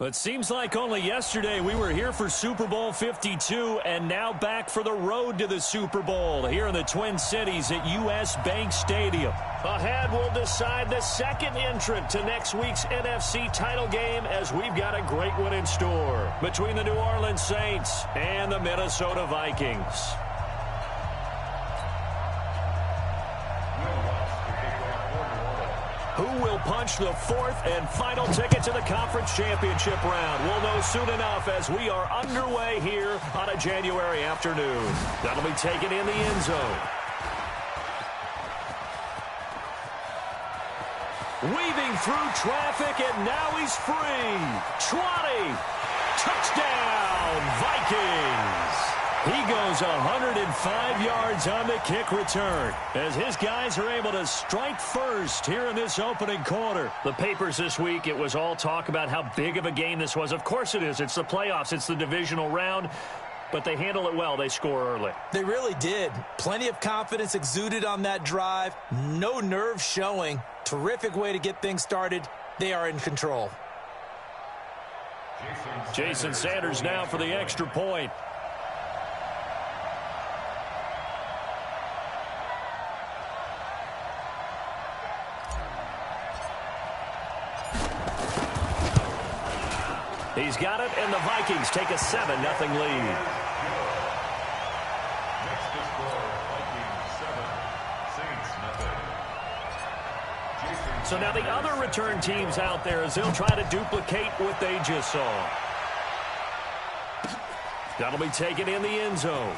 It seems like only yesterday we were here for Super Bowl 52 and now back for the road to the Super Bowl here in the Twin Cities at US Bank Stadium. Ahead, we'll decide the second entrant to next week's NFC title game as we've got a great one in store between the New Orleans Saints and the Minnesota Vikings. Who will punch the fourth and final ticket to the conference championship round? We'll know soon enough as we are underway here on a January afternoon. That'll be taken in the end zone. Weaving through traffic, and now he's free. 20. Touchdown, Vikings. He goes 105 yards on the kick return as his guys are able to strike first here in this opening quarter. The papers this week, it was all talk about how big of a game this was. Of course it is. It's the playoffs. It's the divisional round. But they handle it well. They score early. They really did. Plenty of confidence exuded on that drive. No nerve showing. Terrific way to get things started. They are in control. Jason Sanders now for the extra point. He's got it, and the Vikings take a 7-0 lead. So now the other return teams out there as they'll try to duplicate what they just saw. That'll be taken in the end zone.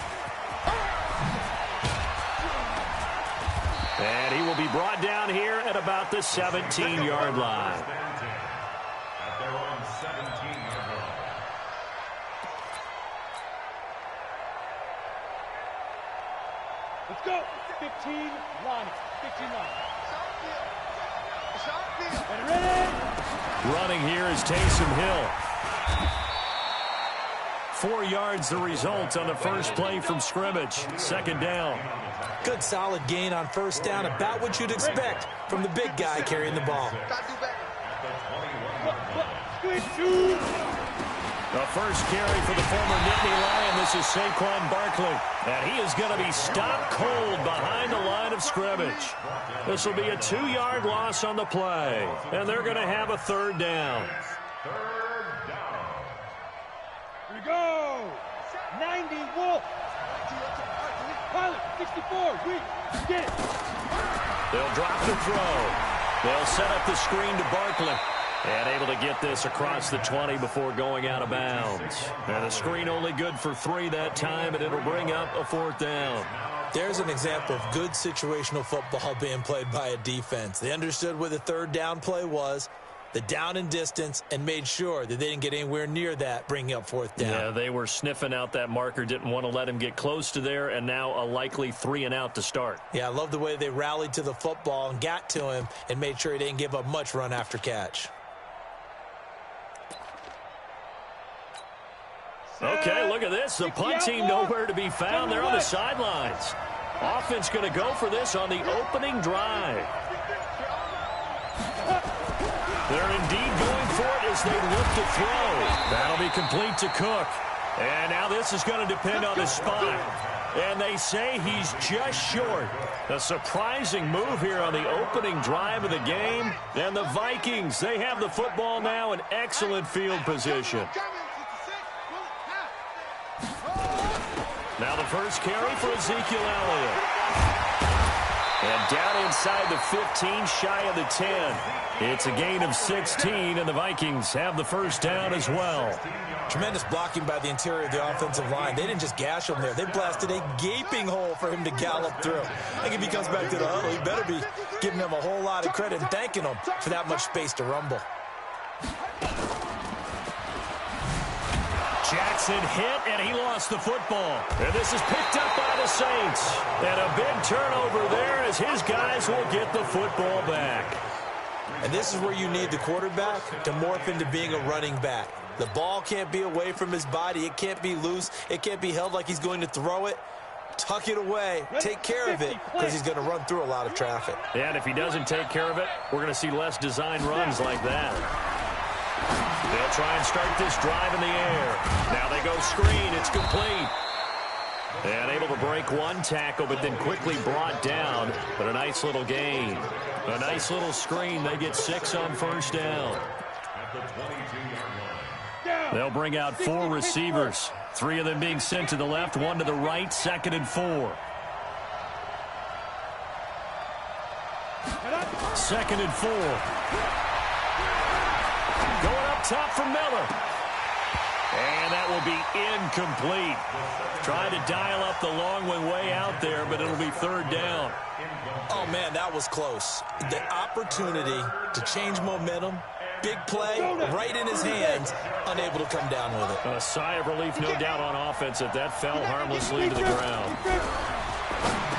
And he will be brought down here at about the 17-yard line. Let's go. 15 line. 15 line. Running here is Taysom Hill. 4 yards the result on the first play from scrimmage. Second down. Good solid gain on first down. About what you'd expect from the big guy carrying the ball. The first carry for the former Nittany Lion. This is Saquon Barkley. And he is going to be stopped cold behind the line of scrimmage. This will be a 2-yard loss on the play. And they're going to have a third down. Here we go. 90 Wolf. Pilot 64. We get it. They'll drop the throw. They'll set up the screen to Barkley. And able to get this across the 20 before going out of bounds. And the screen only good for 3 that time, and it'll bring up a fourth down. There's an example of good situational football being played by a defense. They understood where the third down play was, the down and distance, and made sure that they didn't get anywhere near that, bringing up fourth down. Yeah, they were sniffing out that marker, didn't want to let him get close to there, and now a likely 3 and out to start. Yeah, I love the way they rallied to the football and got to him and made sure he didn't give up much run after catch. Okay, look at this. The punt team nowhere to be found. They're on the sidelines. Offense going to go for this on the opening drive. They're indeed going for it as they look to throw. That'll be complete to Cook. And now this is going to depend on his spot. And they say he's just short. A surprising move here on the opening drive of the game. And the Vikings, they have the football now in excellent field position. Now the first carry for Ezekiel Elliott. And down inside the 15, shy of the 10. It's a gain of 16, and the Vikings have the first down as well. Tremendous blocking by the interior of the offensive line. They didn't just gash him there. They blasted a gaping hole for him to gallop through. I think if he comes back to the huddle, he better be giving them a whole lot of credit and thanking them for that much space to rumble. Jackson hit, and he lost the football. And this is picked up by the Saints. And a big turnover there as his guys will get the football back. And this is where you need the quarterback to morph into being a running back. The ball can't be away from his body. It can't be loose. It can't be held like he's going to throw it. Tuck it away. Take care of it because he's going to run through a lot of traffic. And if he doesn't take care of it, we're going to see less design runs like that. They'll try and start this drive in the air. Now they go screen. It's complete. And able to break one tackle, but then quickly brought down. But a nice little gain. A nice little screen. They get 6 on first down. They'll bring out 4 receivers. 3 of them being sent to the left, 1 to the right, 2nd and 4. 2nd and 4. Going up top for Miller. And that will be incomplete. Trying to dial up the long one way out there, but it'll be 3rd down. Oh, man, that was close. The opportunity to change momentum, big play, right in his hands, unable to come down with it. A sigh of relief, no doubt, on offense that fell harmlessly to the ground.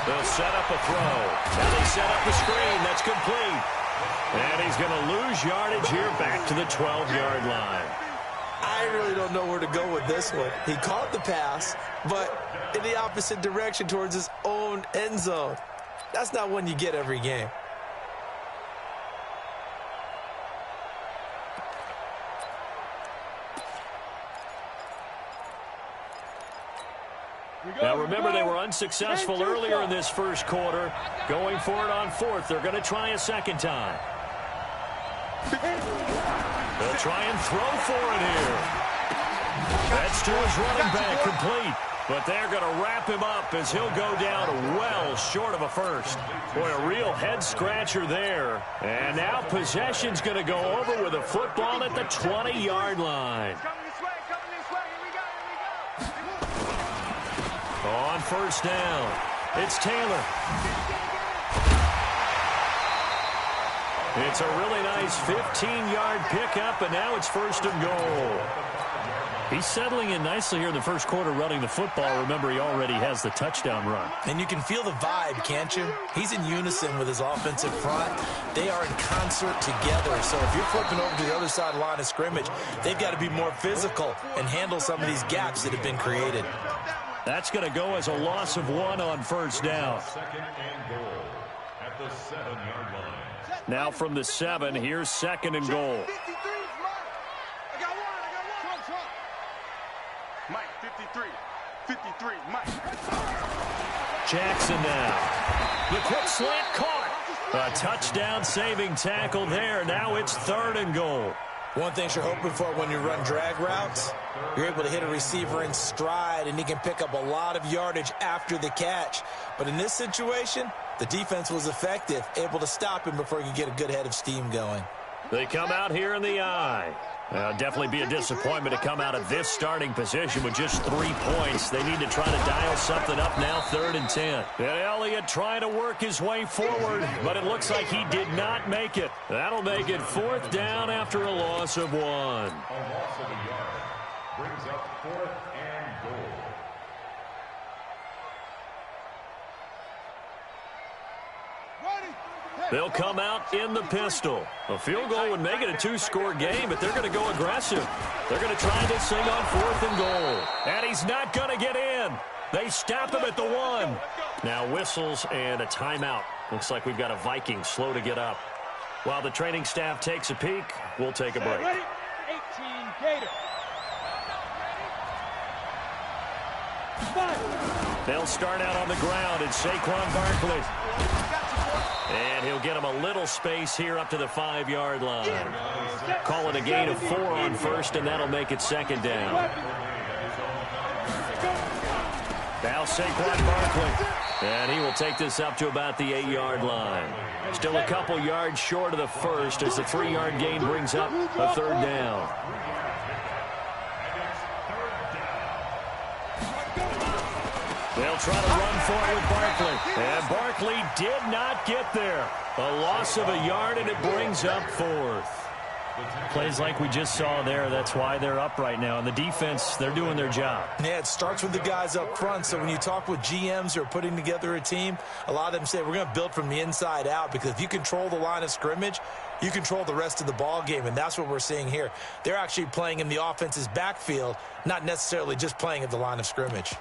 They'll set up a throw. Now they set up the screen. That's complete. And he's going to lose yardage here back to the 12-yard line. I really don't know where to go with this one. He caught the pass, but in the opposite direction towards his own end zone. That's not one you get every game. Now remember, they were unsuccessful earlier in this first quarter. Going for it on 4th. They're going to try a second time. They'll try and throw for it here. That's to his running back, complete. But they're going to wrap him up as he'll go down well short of a first. Boy, a real head-scratcher there. And now possession's going to go over with a football at the 20-yard line. On first down, it's Taylor. It's a really nice 15-yard pickup, and now it's 1st and goal. He's settling in nicely here in the first quarter running the football. Remember, he already has the touchdown run. And you can feel the vibe, can't you? He's in unison with his offensive front. They are in concert together. So if you're flipping over to the other side of the line of scrimmage, they've got to be more physical and handle some of these gaps that have been created. That's going to go as a loss of 1 on first down. 2nd and goal at the 7-yard line. Now from the 7, here's 2nd and goal. Mike, 53. 53, Mike. Jackson now. The quick slant caught. A touchdown saving tackle there. Now it's 3rd and goal. One thing you're hoping for when you run drag routes, you're able to hit a receiver in stride, and he can pick up a lot of yardage after the catch. But in this situation, the defense was effective, able to stop him before he could get a good head of steam going. They come out here in the eye. Definitely be a disappointment to come out of this starting position with just 3 points. They need to try to dial something up now, 3rd and 10. And Elliott trying to work his way forward, but it looks like he did not make it. That'll make it 4th down after a loss of 1. A loss of a yard brings up 4th and goal. They'll come out in the pistol. A field goal would make it a 2-score game, but they're going to go aggressive. They're going to try this thing on 4th and goal. And he's not going to get in. They stop him at the 1. Now whistles and a timeout. Looks like we've got a Viking slow to get up. While the training staff takes a peek, we'll take a break. 18 Gator. 5. They'll start out on the ground, and Saquon Barkley. And he'll get him a little space here up to the 5-yard line. Call it a gain of 4 on first, and that'll make it 2nd down. Now Saquon Barkley. And he will take this up to about the 8-yard line. Still a couple yards short of the first as the 3-yard gain brings up a 3rd down. They'll try to run for it with Barkley. And Barkley did not get there. A loss of a yard, and it brings up 4th. Plays like we just saw there. That's why they're up right now. And the defense, they're doing their job. Yeah, it starts with the guys up front. So when you talk with GMs who are putting together a team, a lot of them say we're going to build from the inside out, because if you control the line of scrimmage, you control the rest of the ball game, and that's what we're seeing here. They're actually playing in the offense's backfield, not necessarily just playing at the line of scrimmage.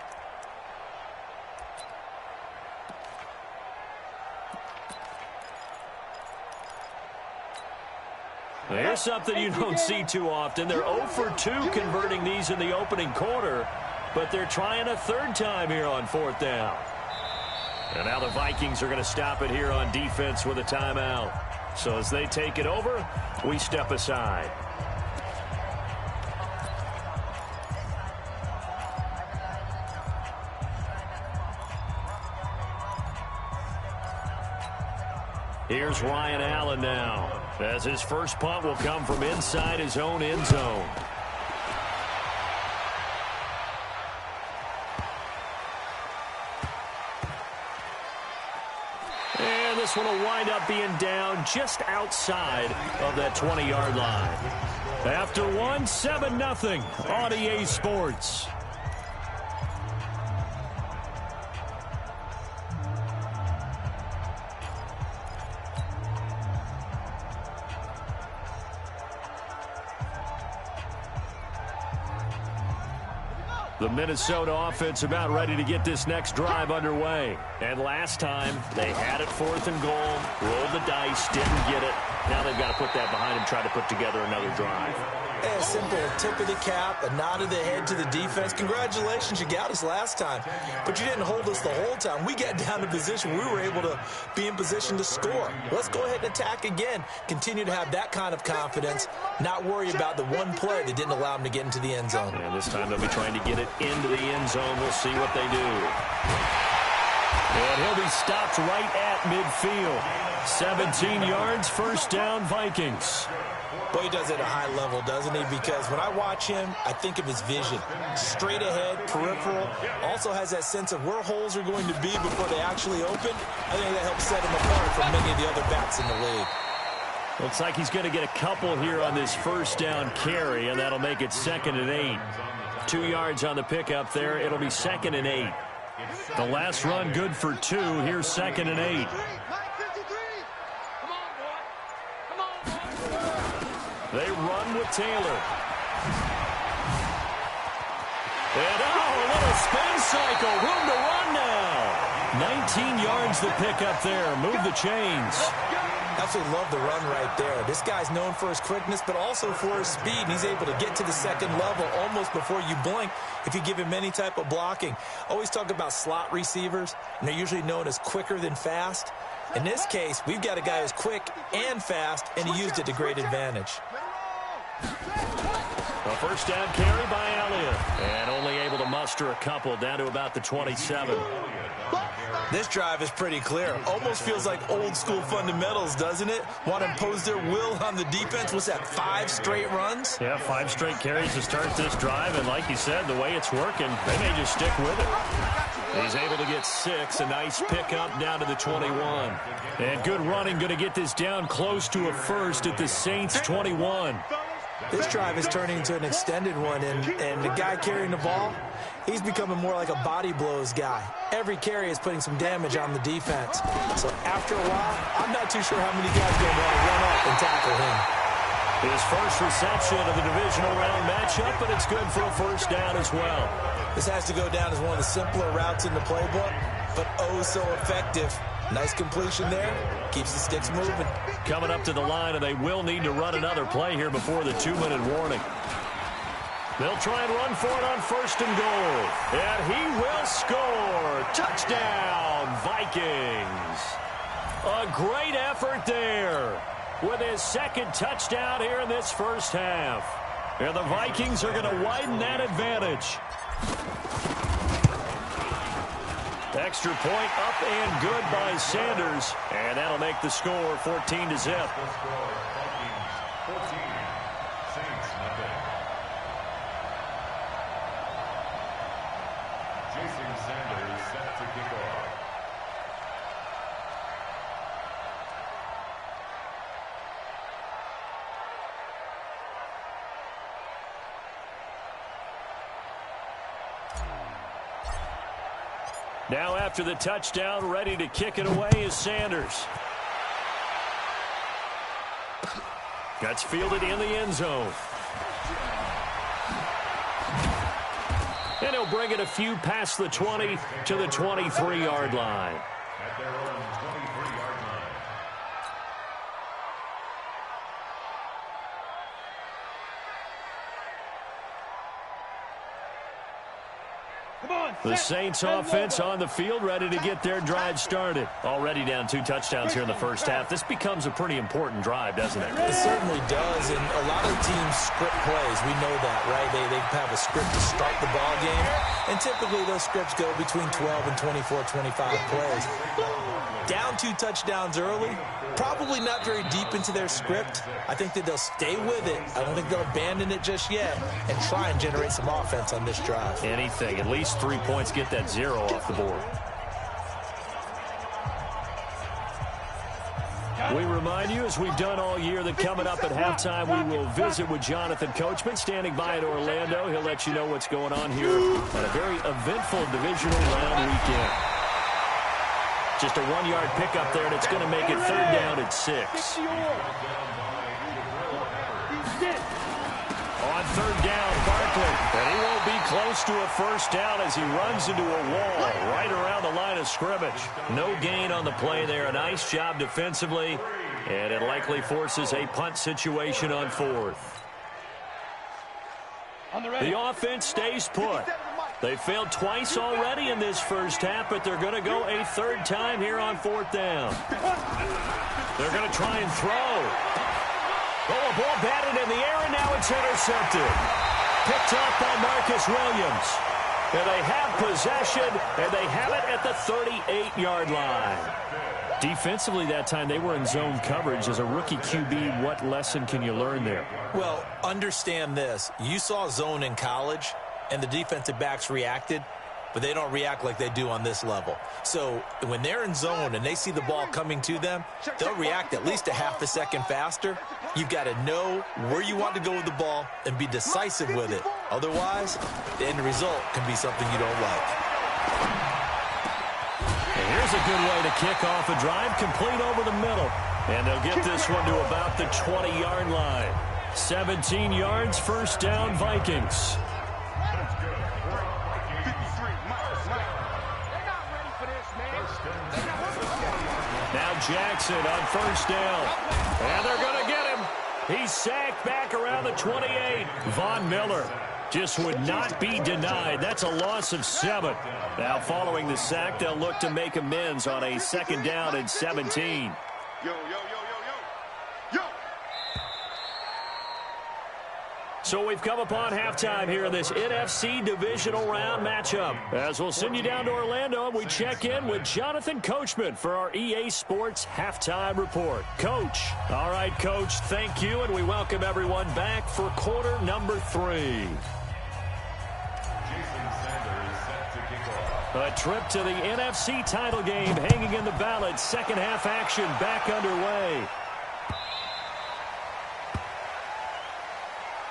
Here's something you don't see too often. They're 0 for 2 converting these in the opening quarter, but they're trying a third time here on 4th down. And now the Vikings are going to stop it here on defense with a timeout. So as they take it over, we step aside. Here's Ryan Allen now, as his first punt will come from inside his own end zone. And this one will wind up being down just outside of that 20-yard line. After one, 7-0 on EA Sports. The Minnesota offense about ready to get this next drive underway. And last time, they had it 4th and goal, rolled the dice, didn't get it. Now they've got to put that behind them, try to put together another drive. A simple tip of the cap, a nod of the head to the defense. Congratulations, you got us last time. But you didn't hold us the whole time. We got down to position. We were able to be in position to score. Let's go ahead and attack again. Continue to have that kind of confidence. Not worry about the one play that didn't allow them to get into the end zone. And this time they'll be trying to get it into the end zone. We'll see what they do. And he'll be stopped right at midfield. 17 yards, 1st down, Vikings. Boy, he does it at a high level, doesn't he? Because when I watch him, I think of his vision. Straight ahead, peripheral. Also has that sense of where holes are going to be before they actually open. I think that helps set him apart from many of the other backs in the league. Looks like he's going to get a couple here on this 1st down carry, and that'll make it 2nd and 8. 2 yards on the pickup there. It'll be 2nd and 8. The last run good for 2. Here's 2nd and 8. They run with Taylor. And a little spin cycle. Room to run now. 19 yards the pickup there. Move the chains. Absolutely love the run right there. This guy's known for his quickness, but also for his speed. And he's able to get to the 2nd level almost before you blink if you give him any type of blocking. Always talk about slot receivers, and they're usually known as quicker than fast. In this case, we've got a guy who's quick and fast, and he used it to great advantage. A 1st down carry by Elliott. And only able to muster a couple down to about the 27. This drive is pretty clear. Almost feels like old school fundamentals, doesn't it? Want to impose their will on the defense. What's that, 5 straight runs? Yeah, 5 straight carries to start this drive. And like you said, the way it's working, they may just stick with it. He's able to get 6. A nice pickup down to the 21. And good running, going to get this down close to a 1st at the Saints 21. This drive is turning into an extended one, and the guy carrying the ball, he's becoming more like a body blows guy. Every carry is putting some damage on the defense. So after a while, I'm not too sure how many guys are going to want to run up and tackle him. His first reception of the divisional round matchup, but it's good for a 1st down as well. This has to go down as one of the simpler routes in the playbook, but oh so effective. Nice completion there. Keeps the sticks moving. Coming up to the line, and they will need to run another play here before the 2-minute warning. They'll try and run for it on 1st and goal. And he will score. Touchdown, Vikings. A great effort there with his 2nd touchdown here in this 1st half. And the Vikings are going to widen that advantage. Extra point up and good by Sanders. And that'll make the score 14-0. 14, Saints nothing. Jason Sanders set to kick off. Now after the touchdown, ready to kick it away is Sanders. Gets fielded in the end zone. And he'll bring it a few past the 20 to the 23-yard line. At their own 23-yard line. The Saints offense on the field, ready to get their drive started. Already down 2 touchdowns here in the first half. This becomes a pretty important drive, doesn't it? It certainly does, and a lot of teams script plays. We know that, right? They have a script to start the ball game, and typically those scripts go between 12 and 24, 25 plays. Down 2 touchdowns early, probably not very deep into their script. I think that they'll stay with it. I don't think they'll abandon it just yet and try and generate some offense on this drive. Anything. At least 3 points, get that 0 off the board. We remind you, as we've done all year, that coming up at halftime, we will visit with Jonathan Coachman, standing by in Orlando. He'll let you know what's going on here at a very eventful divisional round weekend. Just a 1-yard pickup there, and it's going to make it 3rd down and 6. On 3rd down, Barkley. And he won't be close to a 1st down as he runs into a wall right around the line of scrimmage. No gain on the play there. A nice job defensively, and it likely forces a punt situation on 4th. The offense stays put. They failed twice already in this first half, but they're going to go a 3rd time here on 4th down. They're going to try and throw. Oh, a ball batted in the air, and now it's intercepted. Picked up by Marcus Williams. And they have possession, and they have it at the 38-yard line. Defensively that time, they were in zone coverage. As a rookie QB, what lesson can you learn there? Well, understand this. You saw zone in college, and the defensive backs reacted, but they don't react like they do on this level. So when they're in zone and they see the ball coming to them, they'll react at least a half a second faster. You've got to know where you want to go with the ball and be decisive with it. Otherwise, the end result can be something you don't like. And here's a good way to kick off a drive, complete over the middle. And they'll get this one to about the 20-yard line. 17 yards, 1st down, Vikings. Now Jackson on 1st down. And they're going to get him. He's sacked back around the 28. Von Miller just would not be denied. That's a loss of 7. Now following the sack, they'll look to make amends on a 2nd down and 17. So we've come upon halftime here in this NFC divisional round matchup. As we'll send you down to Orlando, and we check in with Jonathan Coachman for our EA Sports Halftime Report. Coach. All right, Coach, thank you, and we welcome everyone back for quarter number 3. A trip to the NFC title game hanging in the balance. Second half action back underway.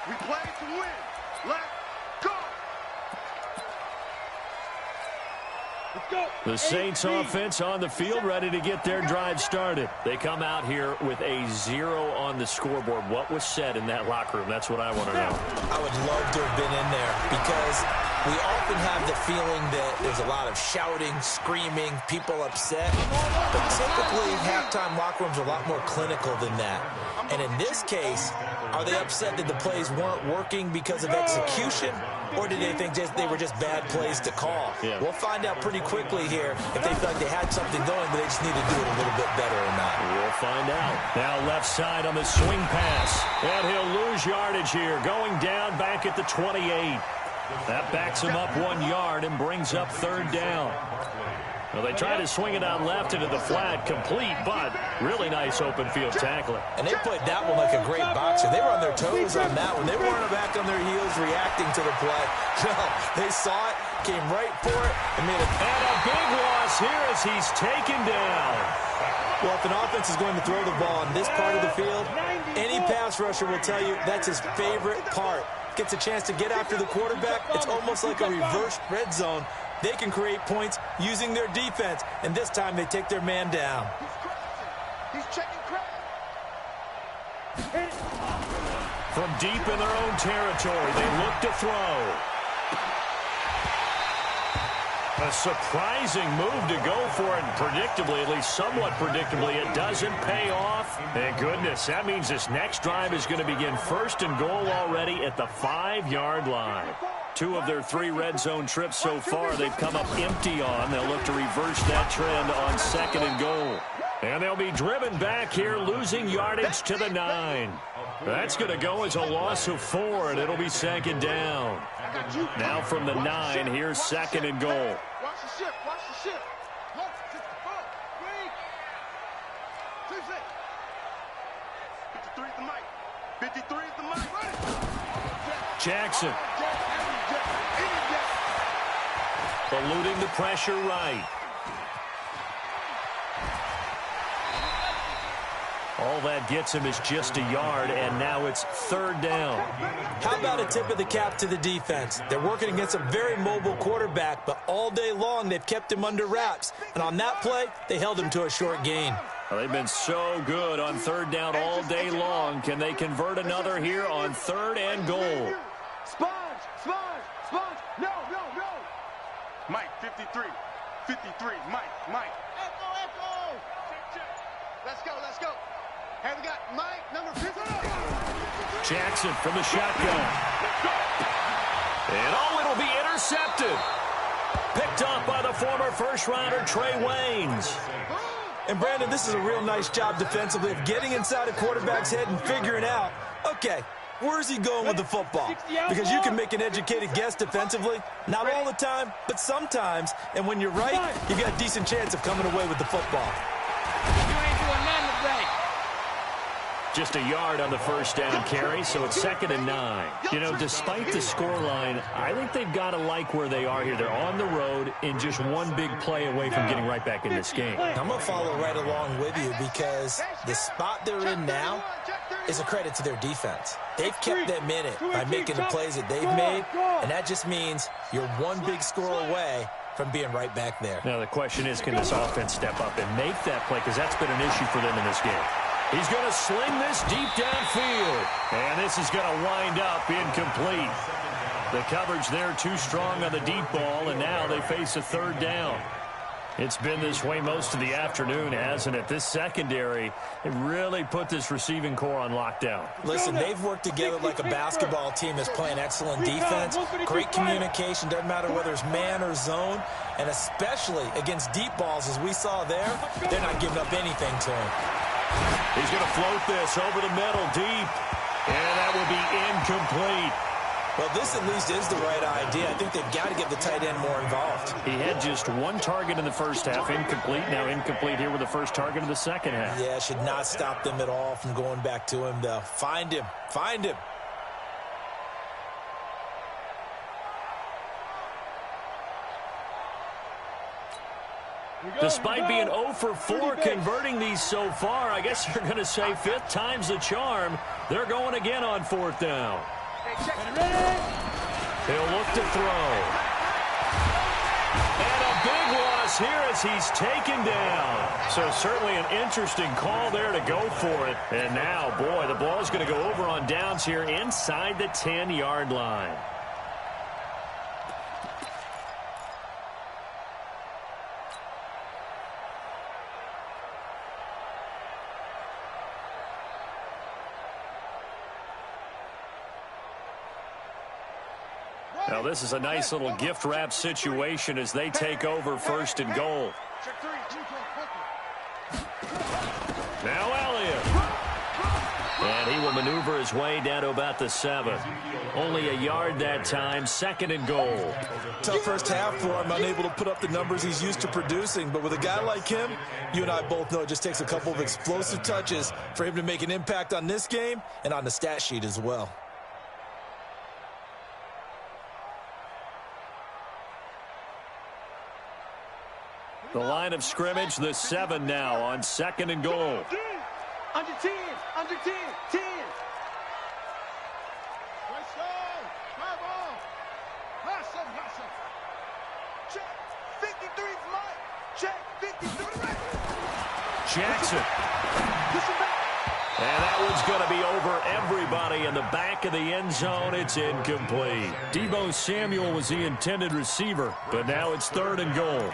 We play to win. Let's go. Let's go. The Saints offense on the field, ready to get their drive started. They come out here with a 0 on the scoreboard. What was said in that locker room? That's what I want to know. I would love to have been in there because we often have the feeling that there's a lot of shouting, screaming, people upset. But typically, halftime locker rooms are a lot more clinical than that. And in this case, are they upset that the plays weren't working because of execution? Or did they think they were just bad plays to call? Yeah. We'll find out pretty quickly here if they feel like they had something going, but they just need to do it a little bit better or not. We'll find out. Now left side on the swing pass. And he'll lose yardage here, going down back at the 28. That backs him up 1 yard and brings up 3rd down. Well, they try to swing it out left into the flat, complete, but really nice open field tackling. And they played that one like a great boxer. They were on their toes on that one. They weren't back on their heels reacting to the play. No, they saw it, came right for it, and made it. And a big loss here as he's taken down. Well, if an offense is going to throw the ball on this part of the field, any pass rusher will tell you that's his favorite part. Gets a chance to get after the quarterback. It's almost like a reverse red zone. They can create points using their defense, and this time they take their man down. He's checking credit. From deep in their own territory, they look to throw. A surprising move to go for it, and predictably, at least somewhat predictably, it doesn't pay off. Thank goodness. That means this next drive is going to begin first and goal already at the 5-yard line. 2 of their 3 red zone trips so far, they've come up empty on. They'll look to reverse that trend on second and goal. And they'll be driven back here, losing yardage to the 9. That's going to go as a loss of 4, and it'll be second down. Now from the 9, here's second and goal. Watch the ship. Watch the ship. Look, 54. 53 is the mic. 53 is the mic. Run it. Jackson. Eluding the pressure right. All that gets him is just a yard, and now it's third down. How about a tip of the cap to the defense? They're working against a very mobile quarterback, but all day long they've kept him under wraps. And on that play, they held him to a short gain. Well, they've been so good on third down all day long. Can they convert another here on third and goal? Sponge. No. Mike, 53. 53. Mike. Echo. Let's go. Hey, we got Mike, number 50. Jackson from the shotgun. And it'll be intercepted. Picked off by the former first-rounder Trey Waynes. And, Brandon, this is a real nice job defensively of getting inside a quarterback's head and figuring out, okay, where's he going with the football? Because you can make an educated guess defensively. Not all the time, but sometimes. And when you're right, you got a decent chance of coming away with the football. Just a yard on the first down carry, so it's second and 9. You know, despite the scoreline, I think they've got to like where they are here. They're on the road and just one big play away from getting right back in this game. I'm going to follow right along with you because the spot they're in now is a credit to their defense. They've kept them in it by making the plays that they've made, and that just means you're one big score away from being right back there. Now, the question is, can this offense step up and make that play? Because that's been an issue for them in this game. He's going to sling this deep downfield. And this is going to wind up incomplete. The coverage there too strong on the deep ball, and now they face a third down. It's been this way most of the afternoon, hasn't it? This secondary, it really put this receiving core on lockdown. Listen, they've worked together like a basketball team that's playing excellent defense. Great communication, doesn't matter whether it's man or zone. And especially against deep balls, as we saw there, they're not giving up anything to him. He's going to float this over the middle deep. And that will be incomplete. Well, this at least is the right idea. I think they've got to get the tight end more involved. He had just one target in the first half, incomplete. Now incomplete here with the first target of the second half. Yeah, should not stop them at all from going back to him, though. Find him. Despite being 0 for 4 converting these so far, I guess you're going to say 5th time's the charm. They're going again on 4th down. He'll look to throw. And a big loss here as he's taken down. So certainly an interesting call there to go for it. And now, boy, the ball's going to go over on downs here inside the 10-yard line. Now, this is a nice little gift wrap situation as they take over first and goal. Now Elliott. And he will maneuver his way down to about the 7. Only a yard that time, second and goal. Tough first half for him, unable to put up the numbers he's used to producing. But with a guy like him, you and I both know it just takes a couple of explosive touches for him to make an impact on this game and on the stat sheet as well. The line of scrimmage, the 7 now on second and goal. Under 10. Nice throw. Drive on. Nice shot. Check. 53's Mike. Check. 53. Jackson. And that one's going to be over everybody in the back of the end zone. It's incomplete. Deebo Samuel was the intended receiver, but now it's 3rd and goal.